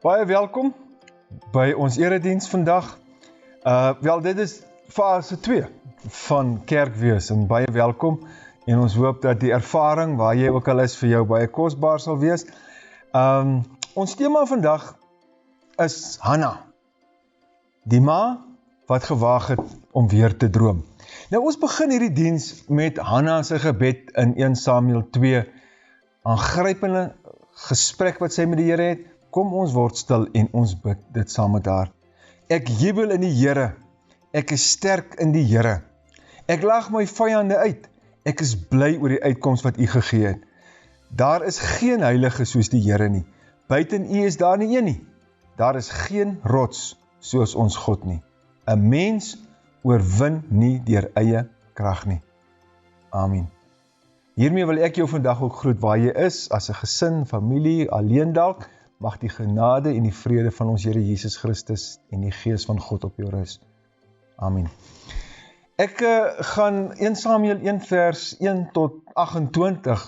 Baie welkom by ons erediens vandag. Dit is fase 2 van kerk wees en baie welkom en ons hoop dat die ervaring waar jy ook al is vir jou baie kosbaar sal wees. Ons tema vandag is Hanna, die ma wat gewaag het om weer te droom. Nou ons begin hierdie diens met Hanna se gebed in 1 Samuel 2, aangrypende gesprek wat sy met die Here het. Kom ons word stil en ons bid dit saam met haar. Ek jubel in die Here, ek is sterk in die Here. Ek lag my vyande uit, ek is bly oor die uitkoms wat U gegee het. Daar is geen heilige soos die Here nie, buiten U is daar nie een nie. Daar is geen rots soos ons God nie. 'n Mens oorwin nie deur eie krag nie. Amen. Hiermee wil ek jou vandag ook groet waar jy is, as 'n gesin, familie, alleen dalk. Mag die genade en die vrede van ons Here Jesus Christus en die Gees van God op jou rus. Amen. Ek gaan 1 Samuel 1 vers 1 tot 28,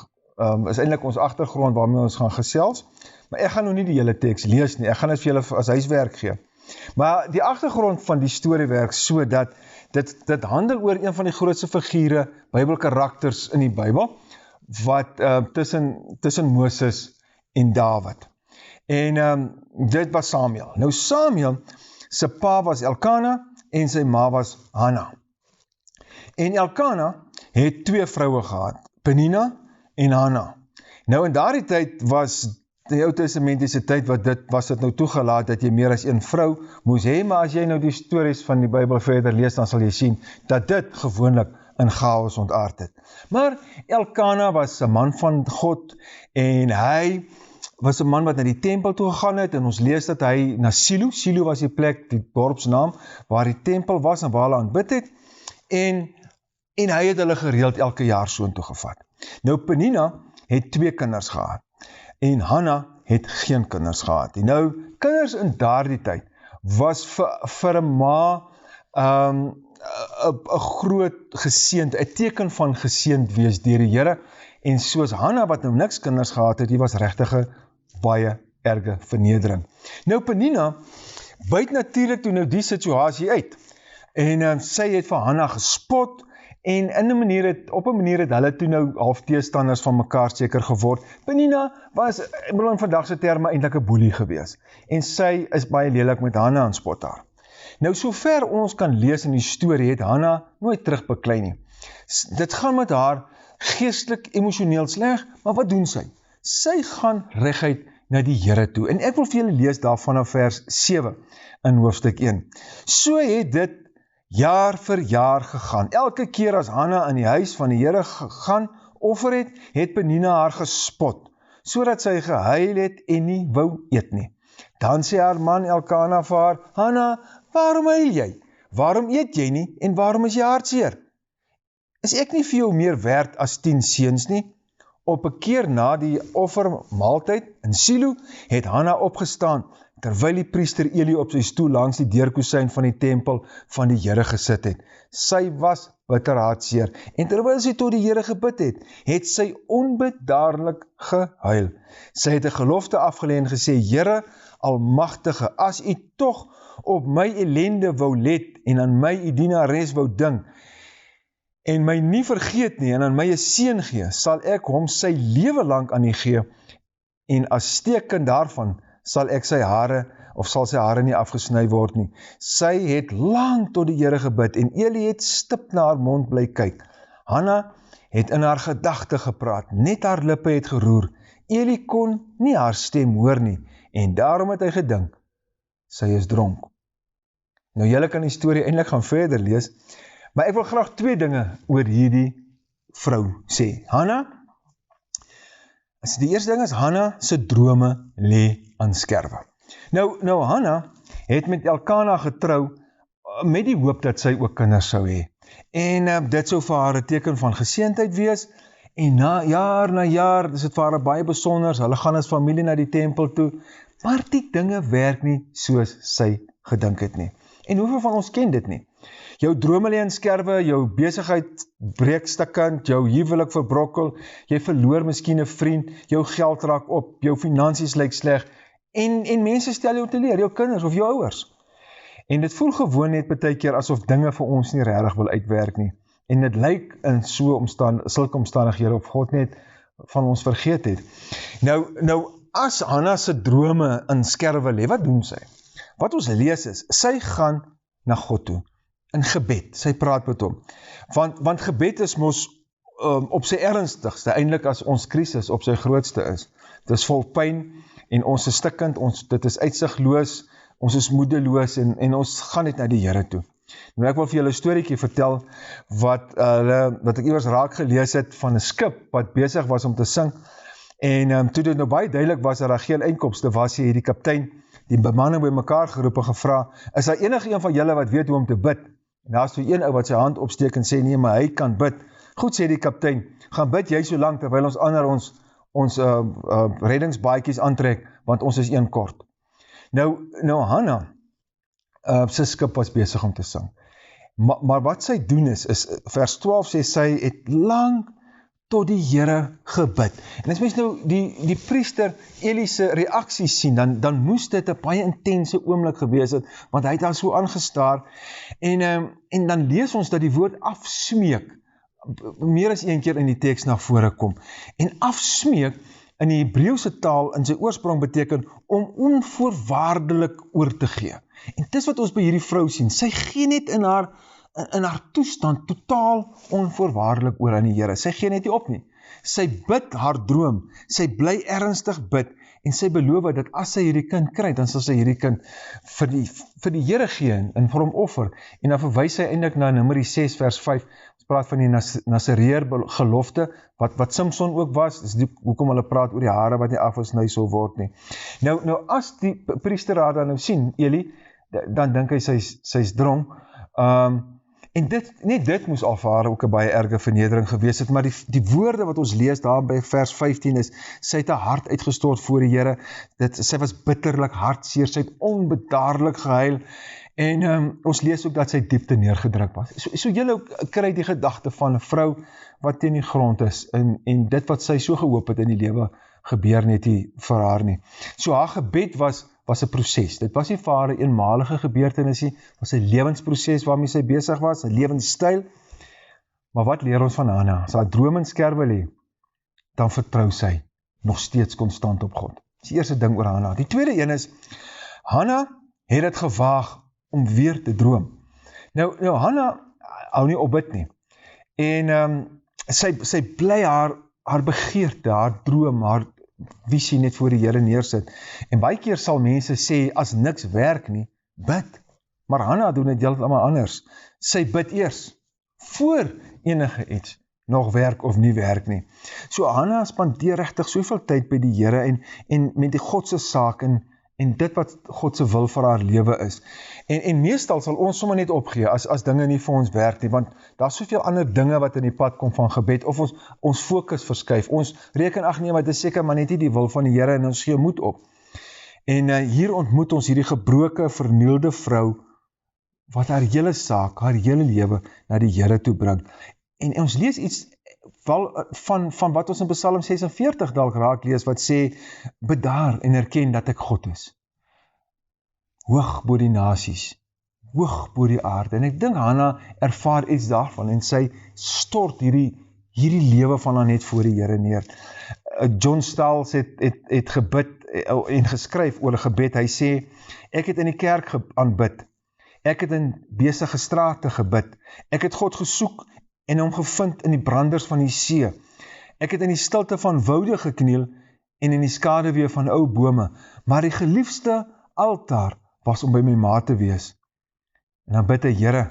is eintlik ons agtergrond waarmee ons gaan gesels, maar ek gaan nou nie die hele teks lees nie, ek gaan dit vir julle as huiswerk gee. Maar die agtergrond van die storie werk so dat dit handel oor een van die grootste figure, Bybelkarakters in die Bybel, wat tussen Moses en Dawid. En dit was Samuel. Nou Samuel, sy pa was Elkana en sy ma was Hanna. En Elkana het 2 vroue gehad, Penina en Hanna. Nou in daardie tyd was die Ou Testamentiese tyd was dit nou toegelaat dat jy meer as 1 vrou moes hê, maar as jy nou die stories van die Bybel verder lees, dan sal jy sien dat dit gewoonlik in chaos ontaard het. Maar Elkana was 'n man van God en hy was 'n man wat na die tempel toe gegaan het en ons lees dat hy na Silo was die plek, die dorpsnaam, waar die tempel was en waar hulle aanbid het en hy het hulle gereeld elke jaar soontoe gevat. Nou Penina het 2 kinders gehad en Hanna het geen kinders gehad. En nou kinders in daardie tyd was vir 'n ma 'n groot geseënd, 'n teken van geseënd wees deur die Here. En soos Hanna wat nou niks kinders gehad het, die was regtig baie erge vernedering. Nou Penina byt natuurlik toe nou die situasie uit. En sy het vir Hanna gespot en op 'n manier het hulle toe nou half teestanders van mekaar seker geword. Penina was, in vandag se terme, eintlik 'n boelie gewees. En sy is baie lelik met Hanna en spot haar. Nou sover ons kan lees in die storie het Hanna nooit terugbeklei nie. Dit gaan met haar geestelik, emosioneel sleg, maar wat doen sy? Sy gaan reguit na die Here toe. En ek wil vir julle lees daarvan af vers 7 in hoofstuk 1. So het dit jaar vir jaar gegaan. Elke keer as Hanna in die huis van die Here gaan offer het Penina haar gespot, sodat sy gehuil het en nie wou eet nie. Dan sê haar man Elkana vir haar, Hanna, waarom huil jy? Waarom eet jy nie? En waarom is jy hartseer? Is ek nie vir jou meer werd as 10 seuns nie? Op 'n keer na die offermaaltyd in Silo het Hanna opgestaan, terwyl die priester Eli op sy stoel langs die deurkusyn van die tempel van die Here gesit het. Sy was bitter hartseer, en terwyl sy tot die Here gebid het sy onbedaarlik gehuil. Sy het 'n gelofte afgelê en gesê, Here Almagtige, as U tog op my ellende wou let en aan my U dienares wou dink, en my nie vergeet nie, en aan my 'n seun gee, sal ek hom sy lewe lank aan U gee, en as teken daarvan sal sy hare nie afgesny word nie. Sy het lank tot die Here gebid, en Eli het stip na haar mond bly kyk. Hanna het in haar gedagte gepraat, net haar lippe het geroer. Eli kon nie haar stem hoor nie, en daarom het hy gedink, sy is dronk. Nou julle kan die storie eintlik gaan verder lees, maar ek wil graag 2 dinge oor hierdie vrou sê. Hanna, die eerste ding is, Hanna se drome lê aan skerwe. Nou Hanna het met Elkana getrou met die hoop dat sy ook kinders sou hê. En dit sou vir haar 'n teken van geseëndheid wees. En na jaar, is dit vir haar baie besonders. Hulle gaan as familie na die tempel toe. Maar die dinge werk nie soos sy gedink het nie. En hoeveel van ons ken dit nie? Jou drome lê in skerwe, jou besigheid breek stukkend, jou huwelik verbrokkel, jy verloor miskien 'n vriend, jou geld raak op, jou finansies lyk sleg, En mense stel jou te leer, jou kinders of jou ouers. En dit voel gewoon net baie keer asof dinge vir ons nie regtig wil uitwerk nie. En dit lyk in sulke omstandighede of God net van ons vergeet het. Nou as Hanna se drome in skerwe lê, wat doen sy? Wat ons lees is, sy gaan na God toe, in gebed, sy praat met hom. Want gebed is mos op sy ernstigste, eintlik as ons krisis op sy grootste is. Dit is vol pyn, en ons is stikkend, dit is uitsigloos, ons is moedeloos, en ons gaan net na die Here toe. Nou ek wil vir julle 'n storieetjie vertel, wat ek iewers raak gelees het, van 'n skip, wat besig was om te sing, en toe dit nou baie duidelik was, dat daar geen inkomste was, het die kaptein, die bemanning by mekaar geroep en gevra, is daar enige een van julle wat weet hoe om te bid? En daar is so een ou wat sy hand opsteek en sê, nee, maar hy kan bid. Goed, sê die kaptein, gaan bid jy so lang, terwyl ons ander ons reddingsbaadjies aantrek, want ons is een kort. Nou Hanna, sy skip was besig om te sing. Maar wat sy doen is vers 12 sê, sy het lang tot die Here gebid. En as mens nou die priester Eli se reaksie sien, dan moes dit 'n baie intense oomblik gewees het, want hy het daar so aangestaar, en dan lees ons dat die woord afsmeek, meer as een keer in die teks na vore kom. En afsmeek in die Hebreëse taal in sy oorsprong beteken om onvoorwaardelik oor te gee. En dis wat ons by hierdie vrou sien. Sy gee net in haar toestand totaal onvoorwaardelik oor aan die Here. Sy gee net nie op nie. Sy bid haar droom. Sy bly ernstig bid en sy beloof dat as sy hierdie kind kry, dan sal sy hierdie kind vir die Here gee en vir hom offer. En dan verwys sy eintlik na Numeri 6 vers 5. Ons praat van die Nasareer gelofte, wat Samson ook was, dis hoekom hulle praat oor die hare wat nie afgesny sou word nie. Nou as die priester haar dan nou sien, Eli, dan dink hy sy's dronk, en dit moes al vir haar ook 'n baie erge vernedering gewees het, maar die woorde wat ons lees daar by vers 15 is, sy het 'n hart uitgestort voor die Here, sy was bitterlik hartseer, sy het onbedaarlik gehuil, en ons lees ook dat sy diepte neergedruk was. So julle kry die gedagte van 'n vrou wat teen die grond is, en dit wat sy so gehoop het in die lewe, gebeur net nie vir haar nie. So haar gebed was 'n proses. Dit was nie vir haar 'n eenmalige gebeurtenis nie, was 'n lewensproses waarmee sy besig was, 'n lewenstyl. Maar wat leer ons van Hanna? As haar droom in skerwe lê, dan vertrou sy nog steeds konstant op God. Dis die eerste ding oor Hanna. Die tweede een is, Hanna het dit gewaag om weer te droom. Nou Hanna hou nie op bid nie. En sy bly haar begeerte, haar droom, haar visie net voor die Here neersit. En baie keer sal mense sê, as niks werk nie, bid. Maar Hanna doen dit heeltemal anders. Sy bid eers, voor enige iets nog werk of nie werk nie. So Hanna spandeer regtig soveel tyd by die Here en met die God se saak en dit wat God se wil vir haar lewe is. En meestal sal ons sommer net opgee as dinge nie vir ons werk nie, want daar is soveel ander dinge wat in die pad kom van gebed, of ons fokus verskuif, ons reken, ag nee, maar dit is seker maar net nie die wil van die Here, en ons gee moed op. En hier ontmoet ons hierdie gebroke, vernielde vrou, wat haar hele saak, haar hele lewe na die Here toe bring. En ons lees iets van wat ons in Psalm 46 dalk raak lees, wat sê, bedaar en erken dat ek God is. Hoog bo die nasies, hoog bo die aarde. En ek dink Hanna ervaar iets daarvan, en sy stort hierdie lewe van haar net voor die Here neer. John Stiles het gebid en geskryf oor 'n gebed. Hy sê, ek het in die kerk aanbid, ek het in besige strate gebid, ek het God gesoek en hom gevind in die branders van die see. Ek het in die stilte van woude gekniel en in die skaduwee van ou bome, maar die geliefste altaar was om by my ma te wees. En dan bid hy, Here,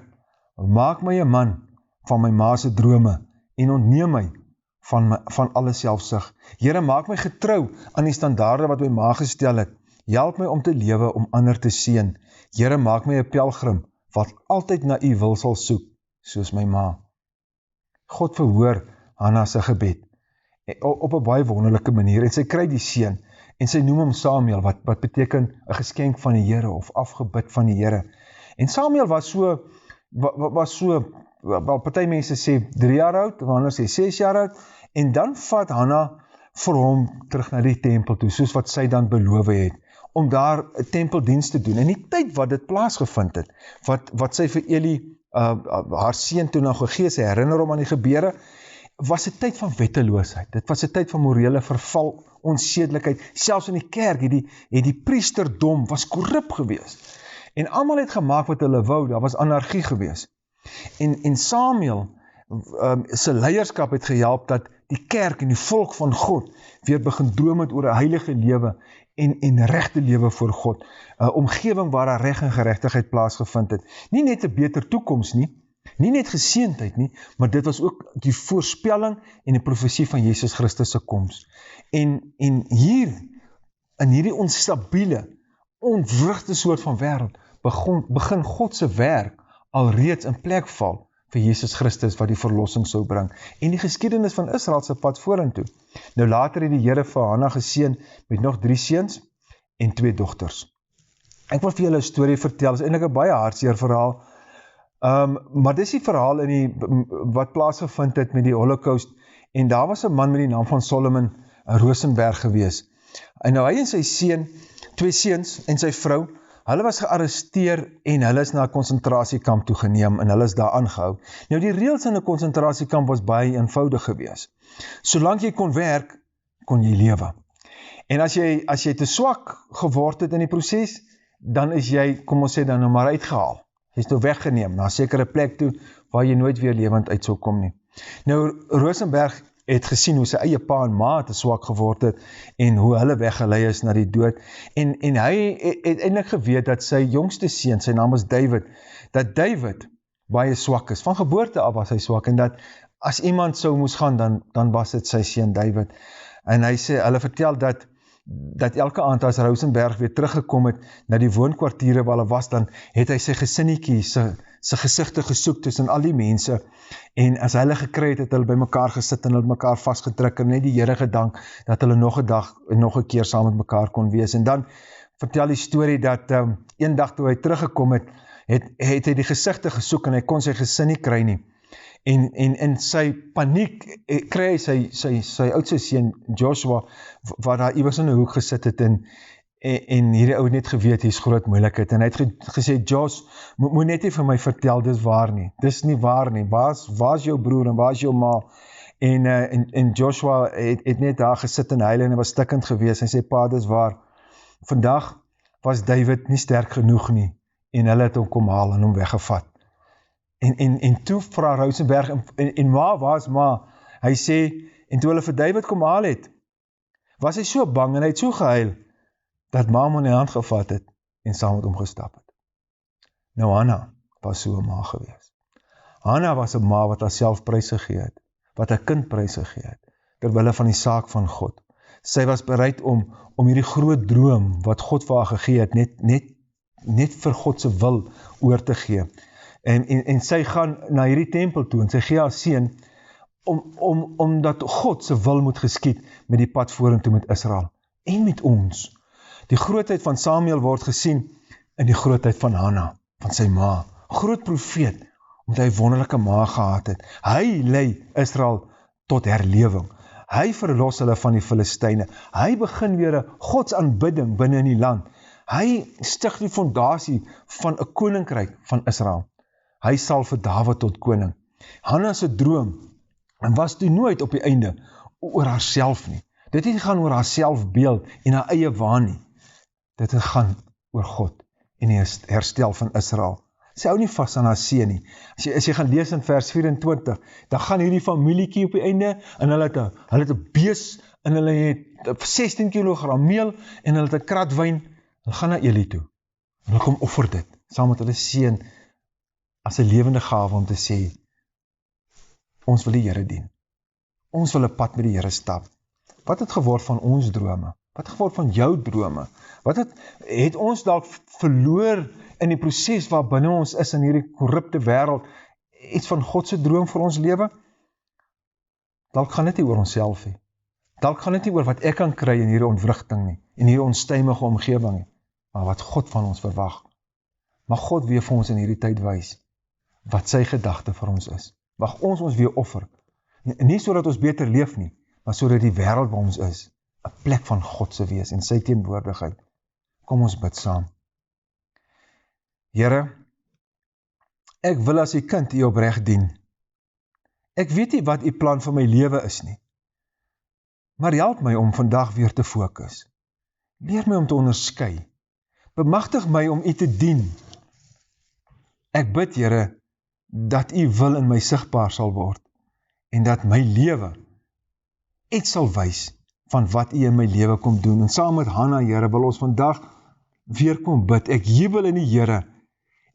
maak my 'n man van my ma se drome en ontneem my van alle selfsug. Here, maak my getrou aan die standaarde wat my ma gestel het. Help my om te lewe om ander te seën. Here, maak my 'n pelgrim wat altyd na u wil sal soek, soos my ma. God verhoor Hanna se gebed op 'n baie wonderlike manier, en sy kry die seun, en sy noem hom Samuel, wat beteken 'n geskenk van die Here, of afgebid van die Here. En Samuel was so, wel, party mense sê 3 jaar oud, of ander sê 6 jaar oud, en dan vat Hanna vir hom terug na die tempel toe, soos wat sy dan beloof het, om daar 'n tempeldiens te doen. En die tyd wat dit plaasgevind het, wat sy vir Eli, haar seun toe nou gegee, sy herinner hom aan die gebeure, was 'n tyd van wetteloosheid. Dit was 'n tyd van morele verval, onsedelikheid. Selfs in die kerk het die priesterdom was korrup gewees. En almal het gemaak wat hulle wou, daar was anargie gewees. En Samuel se leierskap het gehelp dat die kerk en die volk van God weer begin droom het oor 'n heilige lewe en regte lewe voor God. 'n Omgewing waar daar reg en geregtigheid plaasgevind het. Nie net 'n beter toekoms nie net geseëndheid nie, maar dit was ook die voorspelling en die profesie van Jesus Christus se koms. En hier, in hierdie onstabiele, ontwrigte soort van wêreld, begin God se werk alreeds in plek val vir Jesus Christus wat die verlossing sou bring. En die geskiedenis van Israel se pad vorentoe. Nou later het die Here vir Hanna geseën met nog 3 seuns en 2 dogters. Ek wil vir julle 'n storie vertel, dit is eintlik 'n baie hartseer verhaal. Maar dis die verhaal wat plaasgevind het met die Holocaust, en daar was 'n man met die naam van Solomon Rosenberg gewees. En nou hy en sy seun, 2 seuns en sy vrou, hulle was gearresteer en hulle is na 'n konsentrasiekamp toegeneem en hulle is daar aangehou. Nou die reëls in 'n konsentrasiekamp was baie eenvoudig gewees. Solank jy kon werk, kon jy lewe. En as jy te swak geword het in die proses, dan is jy, kom ons sê dan nou maar uitgehaal. Jy is nou weggeneem na 'n sekere plek toe, waar jy nooit weer lewend uit sou kom nie. Nou, Rosenberg het gesien hoe sy eie pa en ma te swak geword het, en hoe hulle weggelei is na die dood, en hy het eintlik geweet dat sy jongste seun, sy naam is David, dat David baie swak is, van geboorte af was hy swak, en dat as iemand sou moes gaan, dan was dit sy seun David, en hy sê, hulle vertel dat elke aand as Rosenberg weer teruggekom het na die woonkwartiere waar hulle was, dan het hy sy gesinnetjie, sy gesigte gesoek tussen al die mense, en as hulle gekry het hulle by mekaar gesit en hulle mekaar vasgedruk en net die Here gedank dat hulle nog 'n dag en nog 'n keer saam met mekaar kon wees. En dan vertel die storie dat een dag toe hy teruggekom het hy die gesigte gesoek en hy kon sy gesin nie kry nie. En in sy paniek kry hy sy oudste seun Joshua, wat daar iewers in 'n hoek gesit het, en hierdie ou net geweet, hier is groot moeilikheid, en hy het gesê, Josh, moet net nie vir my vertel, dis waar nie, dis nie waar nie, waar is jou broer, en waar is jou ma, en Joshua het net daar gesit en huil, en hy was stikkend gewees, en sê, pa, dis waar, vandag was David nie sterk genoeg nie, en hulle het hom kom haal en hom weggevat. En toe vra Rosenberg, en waar is ma? Hy sê, en toe hulle vir David kom haal het, was hy so bang en hy het so gehuil, dat ma hom in die hand gevat het, en saam met hom gestap het. Nou Hanna was so 'n ma gewees. Hanna was 'n ma wat haarself prys gegee het, wat 'n kind prys gegee het, terwille van die saak van God. Sy was bereid om hierdie groot droom, wat God vir haar gegee het, net vir God se wil oor te gee. En sy gaan na hierdie tempel toe, en sy gee haar seun, omdat God se wil moet geskied met die pad vorentoe met Israel, en met ons. Die grootheid van Samuel word gesien in die grootheid van Hanna, van sy ma, groot profeet, omdat hy wonderlike ma gehad het. Hy lei Israel tot herlewing. Hy verlos hulle van die Filistyne. Hy begin weer 'n godsaanbidding binne in die land. Hy stig die fondasie van 'n koninkryk van Israel. Hy sal vir Dawid tot koning. Hanna se droom was toe nooit op die einde oor haarself nie. Dit het nie gaan oor haar selfbeeld en haar eie waan nie. Dit het gaan oor God en die herstel van Israel. Sy hou nie vas aan haar seun nie. As jy gaan lees in vers 24, dan gaan hierdie familietjie op die einde, en hulle het 'n bees, en hulle het 16 kg meel, en hulle het 'n krat wyn, hulle gaan na Eli toe. Hulle kom offer dit, saam met hulle seun, as 'n lewende gawe om te sê, ons wil die Here dien. Ons wil 'n pad met die Here stap. Wat het geword van ons drome? Wat het geword van jou drome? Wat het ons dalk verloor in die proses waar binne ons is in hierdie korrupte wêreld, iets van God se droom vir ons lewe? Dalk gaan dit nie oor onsself nie. Dalk gaan dit nie oor wat ek kan kry in hierdie ontwrigting nie, in hierdie onstuimige omgewing nie, maar wat God van ons verwag. Mag God weer vir ons in hierdie tyd wys wat sy gedagte vir ons is. Mag ons weer offer. Nie sodat ons beter leef nie, maar sodat die wêreld waar ons is 'n plek van God se wees en sy teenwoordigheid. Kom ons bid saam. Here, ek wil as U kind U opreg dien. Ek weet nie wat U plan vir my lewe is nie, maar help my om vandag weer te fokus. Leer my om te onderskei. Bemagtig my om U te dien. Ek bid, Here, dat U wil in my sigbaar sal word en dat my lewe iets sal wys van wat U in my lewe kom doen. En saam met Hanna, Here, wil ons vandag weer kom bid. Ek jubel in die Here.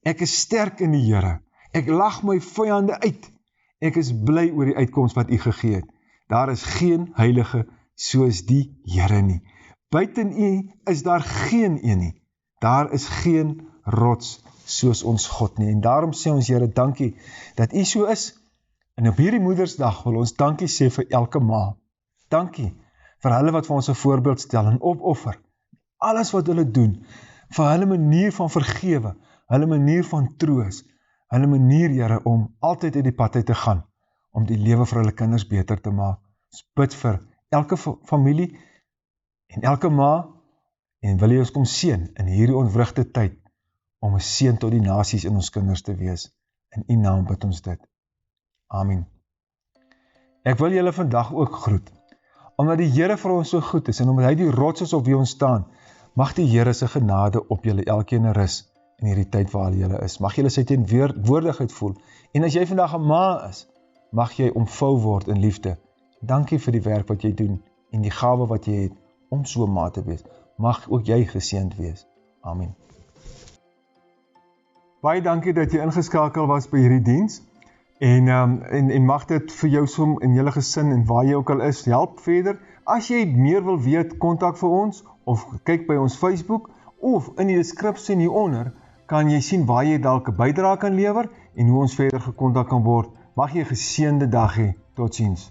Ek is sterk in die Here. Ek lag my vyande uit. Ek is bly oor die uitkoms wat U gegee het. Daar is geen heilige soos die Here nie. Buiten U is daar geen een nie. Daar is geen rots soos ons God nie. En daarom sê ons, Here, dankie dat U so is. En op hierdie Moedersdag wil ons dankie sê vir elke ma. Dankie vir hulle wat vir ons 'n voorbeeld stel en opoffer. Alles wat hulle doen, vir hulle manier van vergewe, hulle manier van troos, hulle manier, Here, om altyd uit die pad uit te gaan, om die lewe vir hulle kinders beter te maak. Ons bid vir elke familie en elke ma, en wil U ons kom seën in hierdie ontwrigte tyd, om 'n seën tot die nasies in ons kinders te wees. In U naam bid ons dit. Amen. Ek wil julle vandag ook groet, omdat die Here vir ons so goed is, en omdat Hy die rots is op wie ons staan, mag die Here se genade op julle elkeen rus, in hierdie tyd waar julle is. Mag julle sy teenwoordigheid voel, en as jy vandag 'n ma is, mag jy omvou word in liefde. Dankie vir die werk wat jy doen, en die gawe wat jy het, om so 'n ma te wees. Mag ook jy geseënd wees. Amen. Baie dankie dat jy ingeskakel was by hierdie diens, en mag dit vir jou som in julle gesin, en waar jy ook al is, help verder. As jy meer wil weet, kontak vir ons, of kyk by ons Facebook, of in die deskripsie hieronder, kan jy sien waar jy dalk 'n bydrae kan lewer, en hoe ons verder gekontak kan word. Mag jy 'n geseënde dag hê. Totsiens.